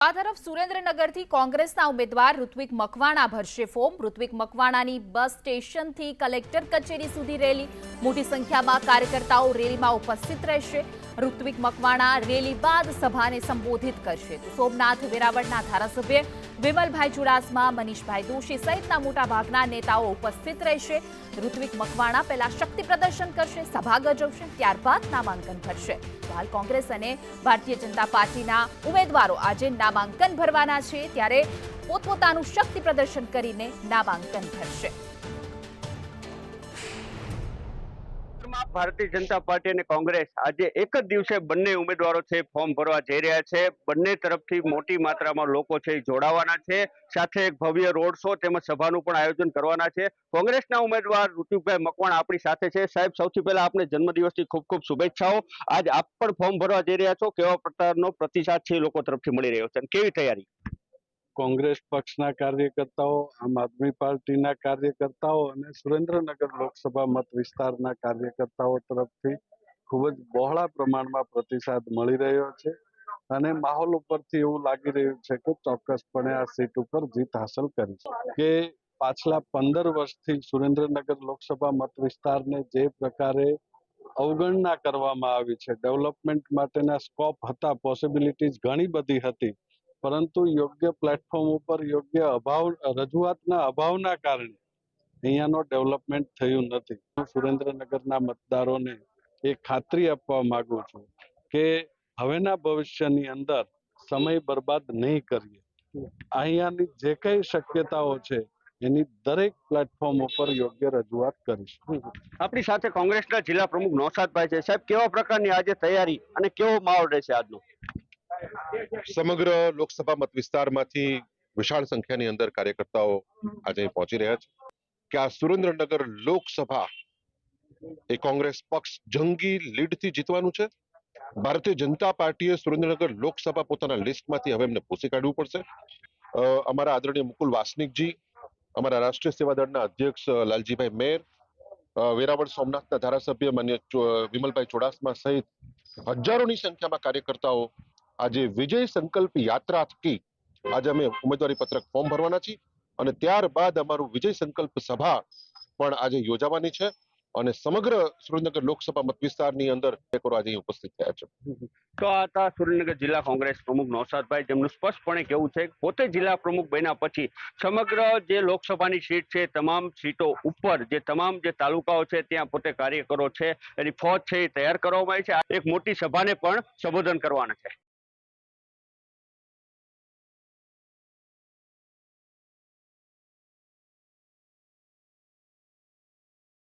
આ તરફ સુરેન્દ્રનગરથી કોંગ્રેસના ઉમેદવાર ઋત્વિક મકવાણા ભરશે ફોર્મ। ઋત્વિક મકવાણાની બસ સ્ટેશનથી કલેક્ટર કચેરી સુધી રેલી। મોટી સંખ્યામાં કાર્યકર્તાઓ રેલીમાં ઉપસ્થિત રહેશે। ઋત્વિક મકવાણા રેલી બાદ સભાને સંબોધિત કરશે। તો સોમનાથ વેરાવળના ધારાસભ્ય વિમલભાઈ ચુડાસમા, મનીષભાઈ દોશી સહિતના મોટાભાગના નેતાઓ ઉપસ્થિત રહેશે। ઋત્વિક મકવાણા પહેલા શક્તિ પ્રદર્શન કરશે, સભા ગજવશે, ત્યારબાદ નામાંકન ભરશે। હાલ કોંગ્રેસ અને ભારતીય જનતા પાર્ટીના ઉમેદવારો આજે નામાંકન ભરવાના છે, ત્યારે પોતપોતાનું શક્તિ પ્રદર્શન કરીને નામાંકન ભરશે। ભારતીય જનતા પાર્ટી અને કોંગ્રેસ આજે એક જ દિવસે બંને ઉમેદવારો છે ફોર્મ ભરવા જઈ રહ્યા છે। બંને તરફથી મોટી માત્રામાં લોકો છે જોડાવાના છે, સાથે એક ભવ્ય રોડ શો તેમજ સભાનું પણ આયોજન કરવાના છે। કોંગ્રેસના ઉમેદવાર ઋત્વિકભાઈ મકવાણા આપણી સાથે છે। સાહેબ, સૌથી પહેલા આપને જન્મદિવસની ખૂબ ખૂબ શુભેચ્છાઓ। આજ આપ પણ ફોર્મ ભરવા જઈ રહ્યા છો, કેવા પ્રકારનો પ્રતિસાદ છે લોકો તરફથી મળી રહ્યો છે, કેવી તૈયારી? કોંગ્રેસ પક્ષના કાર્યકર્તાઓ, આમ આદમી પાર્ટીના કાર્યકર્તાઓ અને સુરેન્દ્રનગર લોકસભા મત વિસ્તારના કાર્યકર્તાઓ તરફથી ખૂબ જ બહોળા પ્રમાણમાં પ્રતિસાદ મળી રહ્યો છે અને માહોલ ઉપરથી એવું લાગી રહ્યું છે કે ચોક્કસપણે આ સીટ ઉપર જીત હાંસલ કરી કે પાછલા 15 વર્ષથી સુરેન્દ્રનગર લોકસભા મત વિસ્તારને જે પ્રકારે અવગણના કરવામાં આવી છે, ડેવલપમેન્ટ માટેના સ્કોપ હતા, પોસિબિલિટીઝ ઘણી બધી હતી, પરંતુ યોગ્ય પ્લેટફોર્મ ઉપર યોગ્ય રજૂઆતના અભાવના કારણે અહીંયાનો ડેવલપમેન્ટ થયું નથી। હું સુરેન્દ્રનગરના મતદારોને એ ખાતરી આપવા માંગુ છું કે હવેના ભવિષ્યની અંદર સમય બરબાદ નહીં કરીએ। અહીંયાની જે કઈ શક્યતાઓ છે એની દરેક પ્લેટફોર્મ ઉપર યોગ્ય રજૂઆત કરીશું। આપણી સાથે કોંગ્રેસના જિલ્લા પ્રમુખ નૌશાદભાઈ છે। સાહેબ, કેવા પ્રકારની આજે તૈયારી અને કેવો માહોલ રહેશે આજનો? સમગ્ર લોકસભા મત વિસ્તારમાંથી વિશાળ સંખ્યાની અંદર કાર્યકર્તાઓ આજે પહોંચી રહ્યા છે કે આ સુરેન્દ્રનગર લોકસભા એ કોંગ્રેસ પક્ષ જંગી લીડથી જીતવાનું છે। ભારતીય જનતા પાર્ટીએ સુરેન્દ્રનગર લોકસભા પોતાના લિસ્ટમાંથી હવે એમને ભૂસી કાઢવું પડશે। અમારા આદરણીય મુકુલ વાસનિકજી, અમારા રાષ્ટ્રીય સેવા દળના અધ્યક્ષ લાલજીભાઈ મેર, વેરાવળ સોમનાથના ધારાસભ્ય માન્ય વિમલભાઈ ચુડાસમા સહિત હજારોની સંખ્યામાં કાર્યકર્તાઓ આજે વિજય સંકલ્પ યાત્રા થકી આજે અમે ઉમેદવારી પત્રક ફોર્મ ભરવાના છીએ અને ત્યારબાદ અમારું વિજય સંકલ્પ સભા પણ આજે યોજાવાની છે અને સમગ્ર સુરેન્દ્રનગર લોકસભા મત વિસ્તારની અંદર આજે ઉપસ્થિત થયા છે। તો આ હતા સુરેન્દ્રનગર જિલ્લા કોંગ્રેસ પ્રમુખ નૌશાદભાઈ, જેમનું સ્પષ્ટપણે કહેવું છે પોતે જિલ્લા પ્રમુખ બન્યા પછી સમગ્ર જે લોકસભાની સીટ છે, તમામ સીટો ઉપર જે તમામ જે તાલુકાઓ છે ત્યાં પોતે કાર્યકરો છે એની ફોજ છે એ તૈયાર કરવામાં આવી છે। એક મોટી સભાને પણ સંબોધન કરવાના છે।